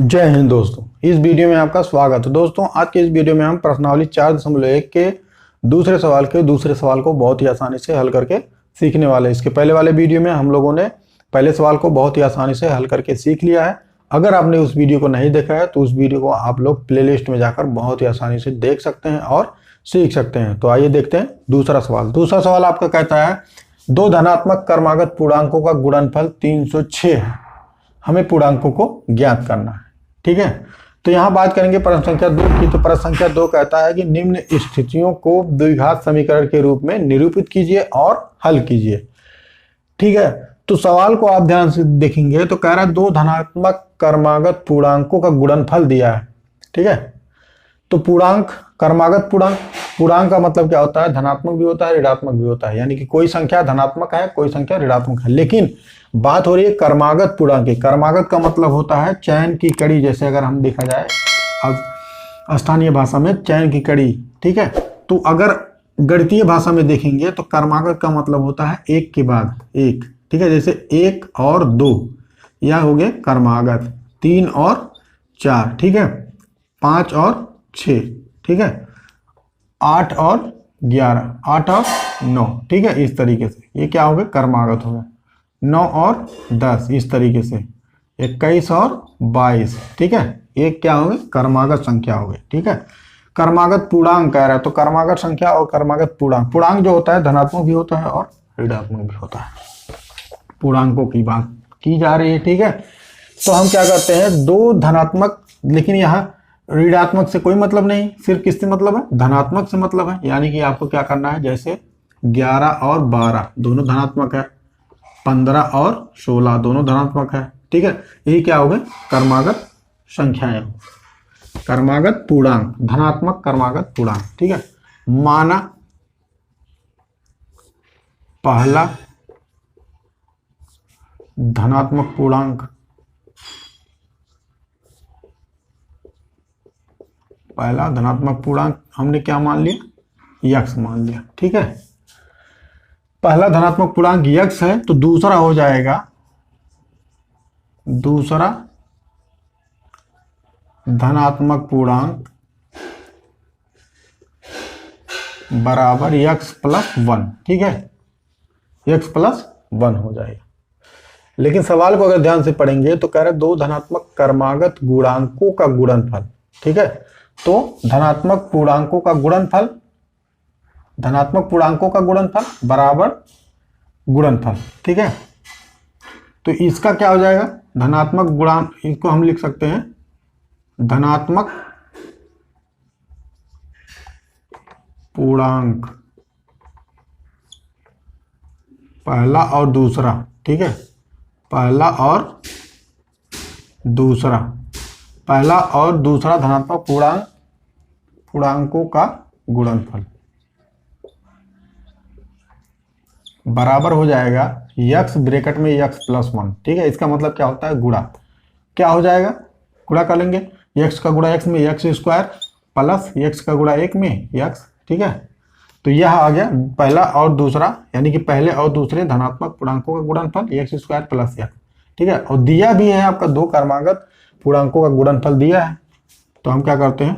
जय हिंद दोस्तों, इस वीडियो में आपका स्वागत है। दोस्तों आज के इस वीडियो में हम प्रश्नावली 4.1 के दूसरे सवाल को बहुत ही आसानी से हल करके सीखने वाले हैं। इसके पहले वाले वीडियो में हम लोगों ने पहले सवाल को बहुत ही आसानी से हल करके सीख लिया है। अगर आपने उस वीडियो को नहीं देखा है तो उस वीडियो को आप लोग प्लेलिस्ट में जाकर बहुत ही आसानी से देख सकते हैं और सीख सकते हैं। तो आइए देखते हैं दूसरा सवाल आपका कहता है दो धनात्मक क्रमागत पूर्णांकों का गुणनफल 306 है, हमें पूर्णांकों को ज्ञात करना है। ठीक है, तो यहां बात करेंगे प्रश्न संख्या 2 की। तो प्रश्न संख्या 2 कहता है कि निम्न स्थितियों को द्विघात समीकरण के रूप में निरूपित कीजिए और हल कीजिए। ठीक है, तो सवाल को आप ध्यान से देखेंगे तो कह रहा है दो धनात्मक क्रमागत पूर्णांकों का गुणनफल दिया है। ठीक है, तो पूर्णांक क्रमागत पूर्णांक का मतलब क्या होता है, धनात्मक भी होता है ऋणात्मक भी होता है, यानी कि कोई संख्या धनात्मक है कोई संख्या ऋणात्मक है। लेकिन बात हो रही है क्रमागत पूर्णांक की। क्रमागत का मतलब होता है चयन की कड़ी, जैसे अगर हम देखा जाए अब स्थानीय भाषा में चयन की कड़ी। ठीक है, तो अगर गणितीय भाषा में देखेंगे तो क्रमागत का मतलब होता है एक के बाद एक। ठीक है, जैसे 1 और 2 यह हो गए क्रमागत, 3 और 4, ठीक है, 5 और 6, ठीक है, 8 और 11, 8 और 9, ठीक है, इस तरीके से ये क्या हो गए क्रमागत हो गए। 9 और 10 इस तरीके से, 21 और 22, ठीक है, ये क्या हो गए क्रमागत संख्या हो गई। ठीक है, क्रमागत पूर्णांक कह रहा है तो क्रमागत संख्या और क्रमागत पूर्णांक जो होता है धनात्मक भी होता है और ऋणात्मक भी होता है। पूर्णांकों की बात की जा रही है। ठीक है, तो हम क्या करते हैं दो धनात्मक, लेकिन यहाँ ऋणात्मक से कोई मतलब नहीं, सिर्फ किससे मतलब है, धनात्मक से मतलब है। यानी कि आपको क्या करना है, जैसे 11 और 12 दोनों धनात्मक है, 15 और 16 दोनों धनात्मक है। ठीक है, यही क्या हो गए क्रमागत संख्याएं, क्रमागत पूर्णांक, धनात्मक क्रमागत पूर्णांक। ठीक है, माना पहला धनात्मक पूर्णांक, पहला धनात्मक पूर्णांक हमने क्या मान लिया, x मान लिया। ठीक है, पहला धनात्मक पूर्णांक x है तो दूसरा हो जाएगा, दूसरा धनात्मक पूर्णांक बराबर x प्लस 1। ठीक है, x प्लस 1 हो जाएगा। लेकिन सवाल को अगर ध्यान से पढ़ेंगे तो कह रहे दो धनात्मक क्रमागत गुणांकों का गुणनफल। ठीक है, तो धनात्मक पूर्णांकों का गुणनफल, धनात्मक पूर्णांकों का गुणनफल बराबर गुणनफल। ठीक है, तो इसका क्या हो जाएगा धनात्मक गुणांक, इसको हम लिख सकते हैं धनात्मक पूर्णांक पहला और दूसरा। ठीक है, पहला और दूसरा धनात्मक पूर्णांकों का गुणनफल बराबर हो जाएगा x ब्रैकेट में x प्लस 1। ठीक है, इसका मतलब क्या होता है गुणा, क्या हो जाएगा गुणा कर लेंगे, x का गुणा x में x स्क्वायर प्लस x का गुणा 1 में x। ठीक है, तो यह आ गया पहला और दूसरा, यानी कि पहले और दूसरे धनात्मक पूर्णांकों का गुणनफल x स्क्वायर प्लस x। ठीक है, और दिया भी है आपका दो क्रमागत पूर्णांकों का गुणनफल दिया है। तो हम क्या करते हैं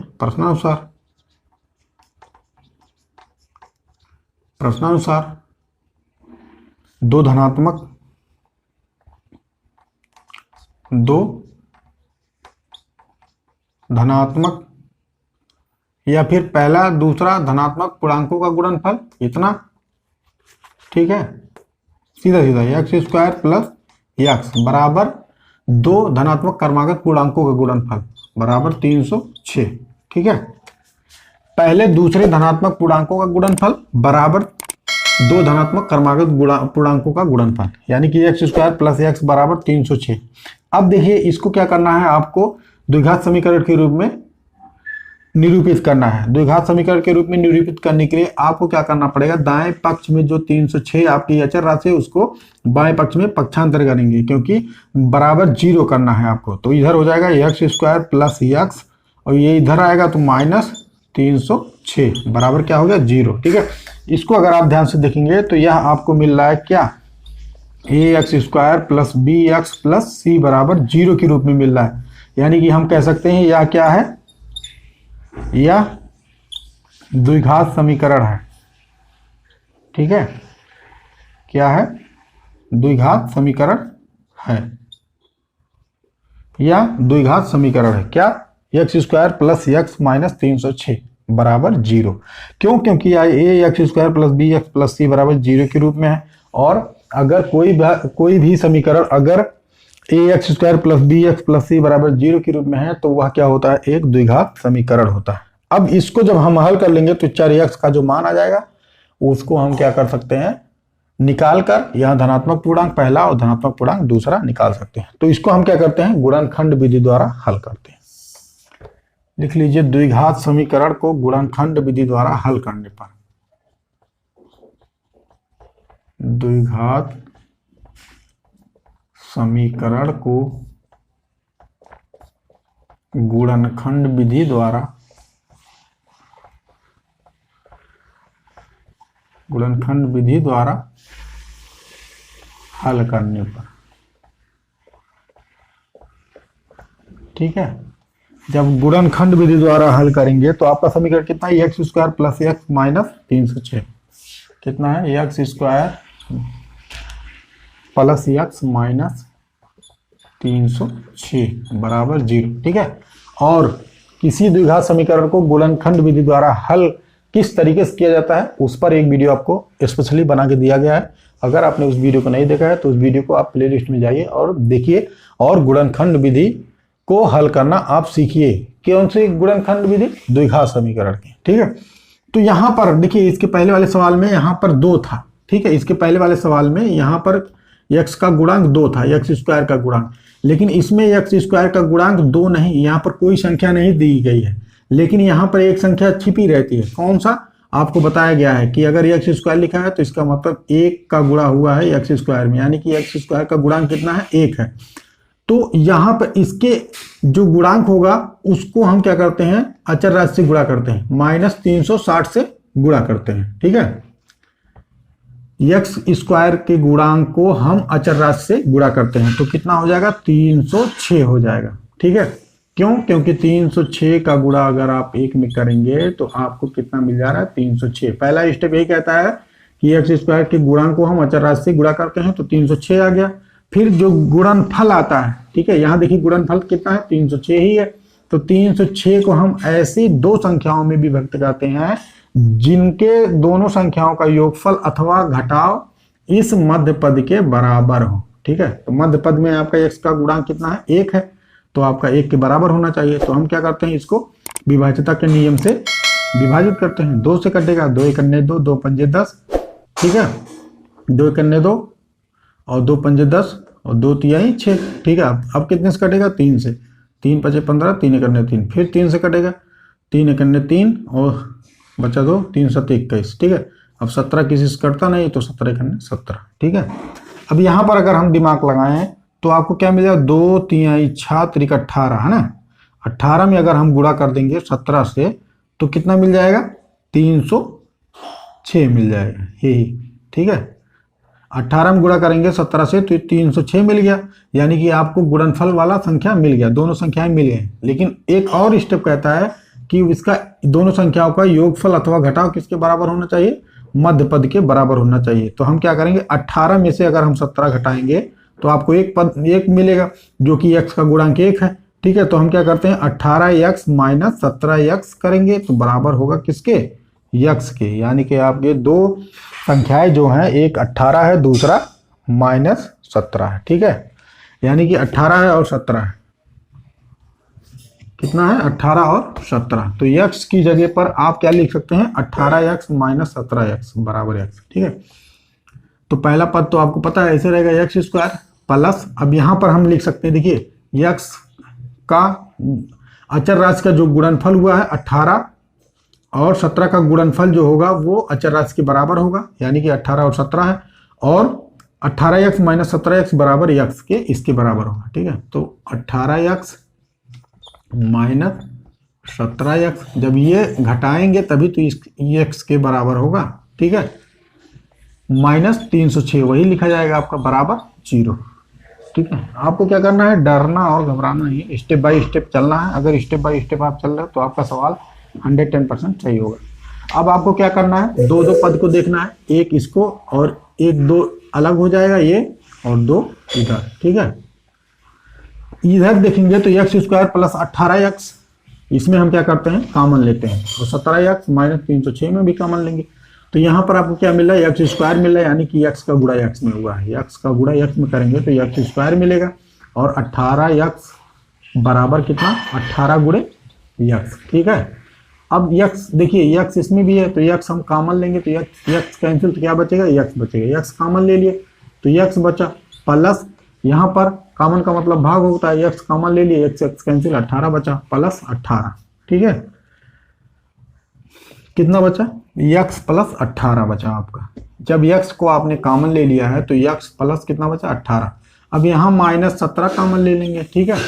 प्रश्नानुसार दो धनात्मक या फिर पहला दूसरा धनात्मक पूर्णांकों का गुणनफल इतना। ठीक है, सीधा सीधा x स्क्वायर प्लस x बराबर दो धनात्मक क्रमागत पूर्णांकों का गुणनफल बराबर 306। ठीक है, पहले दूसरे धनात्मक पूर्णांकों का गुणनफल बराबर दो धनात्मक क्रमागत पूर्णांकों का गुणनफल, यानी कि x स्क्वायर प्लस x बराबर 306। अब देखिए इसको क्या करना है, आपको द्विघात समीकरण के रूप में निरूपित करना है। द्विघात समीकरण के रूप में निरूपित करने के लिए आपको क्या करना पड़ेगा, दाएं पक्ष में जो 306 आपकी अचर राशि है उसको बाएं पक्ष में पक्षांतर करेंगे, क्योंकि बराबर 0 करना है आपको। तो इधर हो जाएगा x स्क्वायर प्लस x और ये इधर आएगा तो माइनस 306 बराबर क्या हो गया 0। ठीक है, इसको अगर आप ध्यान से देखेंगे तो यह आपको मिल रहा है क्या, ax square plus bx plus c बराबर 0 के रूप में मिल रहा है। यानी कि हम कह सकते हैं यह क्या है, यह द्विघात समीकरण है। ठीक है, क्या है, द्विघात समीकरण है, या द्विघात समीकरण है। क्या, x square plus x minus 306 बराबर 0। क्यों, क्योंकि a x square plus b x plus c बराबर 0 के रूप में है। और अगर कोई भी समीकरण अगर a x square plus b x plus c बराबर 0 के रूप में है तो वह क्या होता है, एक द्विघात समीकरण होता है। अब इसको जब हम हल कर लेंगे तो चर एक्स का जो मान आ जाएगा उसको हम क्या कर सकते हैं, निकाल कर यहाँ धनात्मक पूर्णांक पहला और धनात्मक पूर्णांक दूसरा निकाल सकते हैं। तो इसको हम क्या करते हैं, गुणनखंड विधि द्वारा हल करते हैं। लिख लीजिए, द्विघात समीकरण को गुणनखंड विधि द्वारा हल करने पर, द्विघात समीकरण को गुणनखंड विधि द्वारा हल करने पर, ठीक है, जब गुणनखंड विधि द्वारा हल करेंगे तो आपका समीकरण कितना है, x square plus x minus 306, कितना है, x square plus x minus 306 बराबर 0। ठीक है, और किसी द्विघात समीकरण को गुणनखंड विधि द्वारा हल किस तरीके से किया जाता है उस पर एक वीडियो आपको स्पेशली बना के दिया गया है। अगर आपने उस वीडियो को नहीं देखा है तो उस वीडियो को आप प्लेलिस्ट में जाइए और देखिए, और गुणनखंड विधि को हल करना आप सीखिए। कौन सी गुणनखंड विधि, द्विघात समीकरण की। ठीक है, तो यहां पर देखिए, इसके पहले वाले सवाल में यहां पर 2 था। ठीक है, इसके पहले वाले सवाल में यहां पर x का गुणांक 2 था, एक्स स्क्वायर का गुणांक, लेकिन इसमें एक्स स्क्वायर का गुणांक 2 नहीं, यहाँ पर कोई संख्या नहीं दी गई है, लेकिन यहाँ पर एक संख्या छिपी रहती है। कौन सा, आपको बताया गया है कि अगर एक्स स्क्वायर लिखा है तो इसका मतलब 1 का गुणा हुआ है एक्स स्क्वायर में, यानी कि एक्स स्क्वायर का गुणांक कितना है, 1 है। तो यहाँ पर इसके जो गुणांक होगा उसको हम क्या करते हैं, अचर राशि से गुणा करते हैं, माइनस 360 से गुणा करते हैं। ठीक है, एक्स स्क्वायर के गुणांक को हम अचर राशि से गुणा करते हैं तो कितना हो जाएगा, 306 हो जाएगा। ठीक है, क्यों, क्योंकि 306 का गुणा अगर आप 1 में करेंगे तो आपको कितना मिल जा रहा है, 306। पहला स्टेप यही कहता है कि एक्स स्क्वायर के गुणांक को हम अचर राशि से गुणा करते हैं तो 306 आ गया। फिर जो गुणनफल आता है, ठीक है, यहाँ देखिए गुणनफल कितना है, 306 ही है। तो 306 को हम ऐसी 2 संख्याओं में विभक्त करते हैं जिनके दोनों संख्याओं का योगफल अथवा घटाव इस मध्य पद के बराबर हो। ठीक है, तो मध्य पद में आपका x का गुणांक कितना है, 1 है, तो आपका 1 के बराबर होना चाहिए। तो हम क्या करते हैं, इसको विभाज्यता के नियम से विभाजित करते हैं। 2 से कटेगा, 2 एकन्ने 2, 2 पंजे 10। ठीक है, 2 एकन्ने 2 और 2 पंजे 10 और 2 तिहाई 6। ठीक है, अब कितने से कटेगा, 3 से, 3 पचे 15, 3 एकन्ने 3, फिर 3 से कटेगा, 3 एकन्ने 3 और बचा 2, 3 7 21। ठीक है, अब 17 किसी से कटता नहीं तो 17 एकन्ने 17। ठीक है, अब यहाँ पर अगर हम दिमाग लगाएं तो आपको क्या मिलेगा, 2 तिहाई 6 त्रिक 18 है ना। 18 में अगर हम गुणा कर देंगे 17 से तो कितना मिल जाएगा, 306 मिल जाएगा यही। ठीक है, 18 में गुणा करेंगे 17 से तो 306 मिल गया, यानी कि आपको गुणनफल वाला संख्या मिल गया, दोनों संख्याएं मिल गई। लेकिन एक और स्टेप कहता है कि इसका दोनों संख्याओं का योगफल अथवा घटाव किसके बराबर होना चाहिए, मध्य पद के बराबर होना चाहिए। तो हम क्या करेंगे, 18 में से अगर हम 17 घटाएंगे तो आपको एक मिलेगा जो कि x का गुणांक 1 है। ठीक है, तो हम क्या करते हैं, 18x माइनस 17x करेंगे तो बराबर होगा किसके, x के। यानी कि आपके 2 संख्याएं जो हैं, एक 18 है, दूसरा माइनस 17 है। ठीक है, यानी कि 18 है और 17 है, कितना है, 18 और 17। तो x की जगह पर आप क्या लिख सकते हैं, 18x माइनस 17x बराबर x। ठीक है, तो पहला पद तो आपको पता है ऐसे रहेगा, एक्स स्क्वायर प्लस, अब यहां पर हम लिख सकते हैं, देखिए x का अचर राशि का जो गुणनफल हुआ है 18 और 17 का गुणनफल जो होगा वो अचर राशि के बराबर होगा, यानी कि 18 और 17 है, और 18x माइनस 17x बराबर x के इसके बराबर होगा। ठीक है, तो 18x माइनस 17x, जब ये घटाएंगे तभी तो x के बराबर होगा। ठीक है, माइनस 306 वही लिखा जाएगा आपका बराबर 0। ठीक है, आपको क्या करना है, डरना और घबराना नहीं, स्टेप बाय स्टेप चलना है। अगर स्टेप बाय स्टेप आप चल रहे हो तो आपका सवाल 110% सही होगा। अब आपको क्या करना है, दो दो पद को देखना है, एक इसको और एक दो अलग हो जाएगा ये और दो इधर। ठीक है, इधर देखेंगे तो एक्स स्क्वायर प्लस 18x, इसमें हम क्या करते हैं, कॉमन लेते हैं, और 17x माइनस 306 में भी कॉमन लेंगे। तो यहाँ पर आपको क्या मिल रहा है, एक्स स्क्वायर मिल रहा है, यानी कि एक्स का गुणा एक्स में हुआ है, एक्स का गुणा एक्स में करेंगे तो एक्स स्क्वायर मिलेगा, और 18x बराबर कितना, 18 गुणे एक्स। ठीक है, अब एक्स देखिए एक्स इसमें भी है तो एक्स हम कॉमन लेंगे तो एक्स कैंसिल, तो क्या बचेगा, एक्स बचेगा, एक्स कॉमन ले लिए तो एक्स बचा, प्लस यहाँ पर कॉमन का मतलब भाग होता है, एक्स कॉमन ले लिए, एक्स एक्स कैंसिल, 18 बचा प्लस 18। ठीक है, कितना बचा, x प्लस 18 बचा आपका। जब x को आपने कॉमन ले लिया है तो x प्लस कितना बचा, 18। अब यहाँ माइनस 17 कॉमन ले लेंगे। ठीक है,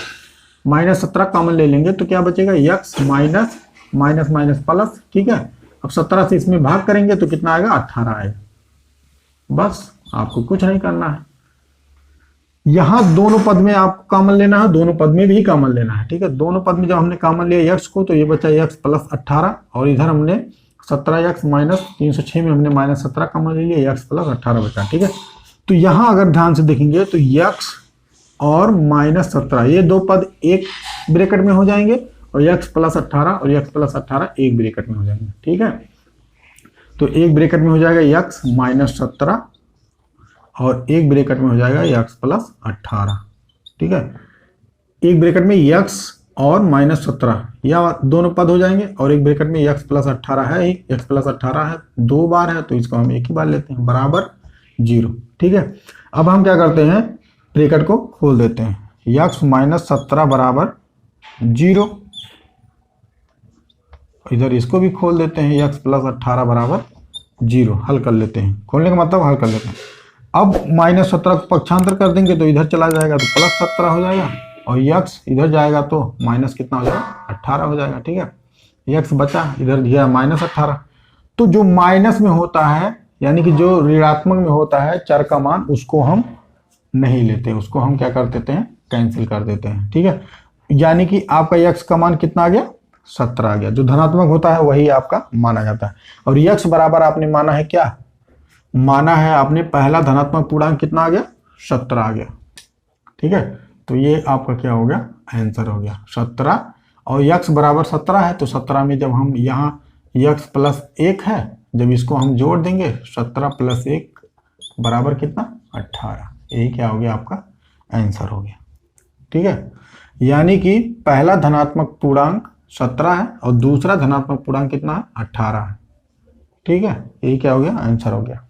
माइनस 17 कॉमन ले लेंगे तो क्या बचेगा, x minus minus minus plus. ठीक है, अब 17 से इसमें भाग करेंगे तो कितना आएगा, 18 आएगा। बस आपको कुछ नहीं करना है, यहाँ दोनों पद में आपको कॉमन लेना है, दोनों पद में भी कॉमन लेना है। ठीक है, दोनों पद में जब हमने कॉमन लिया x को तो ये बचा x प्लस 18, और इधर हमने 17x माइनस 306 में हमने माइनस 17 कॉमन ले लिया, x प्लस 18 बचा। ठीक है, तो यहाँ अगर ध्यान से देखेंगे तो x और माइनस 17 ये दो पद एक ब्रैकेट में हो जाएंगे, और x प्लस 18 और x प्लस 18 एक ब्रैकेट में हो जाएंगे। ठीक है, तो एक ब्रैकेट में हो जाएगा x माइनस 17 और एक ब्रैकेट में हो जाएगा x प्लस 18। ठीक है, एक ब्रैकेट में x और माइनस 17 या दोनों पद हो जाएंगे, और एक ब्रैकेट में x प्लस 18 है, x प्लस 18 है, दो बार है तो इसको हम एक ही बार लेते हैं, बराबर 0। ठीक है, अब हम क्या करते हैं, ब्रैकेट को खोल देते हैं, x माइनस 17 बराबर 0, इधर इसको भी खोल देते हैं, x प्लस 18 बराबर 0, हल कर लेते हैं, खोलने का मतलब हल कर लेते हैं। अब माइनस 17 को पक्षांतर कर देंगे तो इधर चला जाएगा तो प्लस 17 हो जाएगा, और x इधर जाएगा तो माइनस कितना हो जाएगा, 18 हो जाएगा। ठीक है, x बचा, इधर दिया माइनस 18। तो जो माइनस में होता है, यानी कि जो ऋणात्मक में होता है चर का मान, उसको हम नहीं लेते, उसको हम क्या कर देते हैं, कैंसिल कर देते हैं। ठीक है, यानी कि आपका x का मान कितना आ गया, 17 आ गया। जो धनात्मक होता है वही आपका माना जाता है, और x बराबर आपने माना है क्या, माना है आपने पहला धनात्मक पूर्णांक कितना आ गया, 17 आ गया। ठीक है, तो ये आपका क्या हो गया, आंसर हो गया 17, और x बराबर 17 है तो 17 में जब हम यहाँ x प्लस 1 है, जब इसको हम जोड़ देंगे 17 प्लस 1 बराबर कितना, 18। यही क्या हो गया, आपका आंसर हो गया। ठीक है, यानी कि पहला धनात्मक पूर्णांक 17 है और दूसरा धनात्मक पूर्णांक कितना है, 18 है। ठीक है, यही क्या हो गया, आंसर हो गया।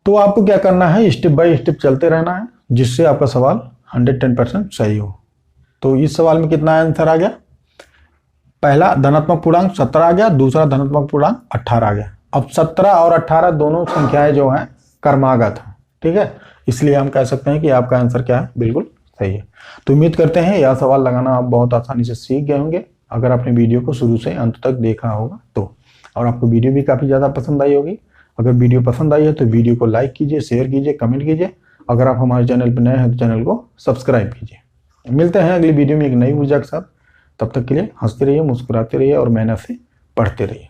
तो आपको क्या करना है, स्टेप बाय स्टेप चलते रहना है, जिससे आपका सवाल 110% सही हो। तो इस सवाल में कितना आंसर आ गया, पहला धनात्मक पूर्णांक 17 आ गया, दूसरा धनात्मक पूर्णांक 18 आ गया। अब 17 और 18 दोनों संख्याएं जो हैं क्रमागत हैं। ठीक है, इसलिए हम कह सकते हैं कि आपका आंसर क्या है, बिल्कुल सही है। तो उम्मीद करते हैं यह सवाल लगाना आप बहुत आसानी से सीख गए होंगे, अगर आपने वीडियो को शुरू से अंत तक देखा होगा तो, और आपको वीडियो भी काफ़ी ज़्यादा पसंद आई होगी। अगर वीडियो पसंद आई है तो वीडियो को लाइक कीजिए, शेयर कीजिए, कमेंट कीजिए। अगर आप हमारे चैनल पर नए हैं तो चैनल को सब्सक्राइब कीजिए। मिलते हैं अगली वीडियो में एक नई ऊर्जा के साथ, तब तक के लिए हंसते रहिए, मुस्कुराते रहिए और मेहनत से पढ़ते रहिए।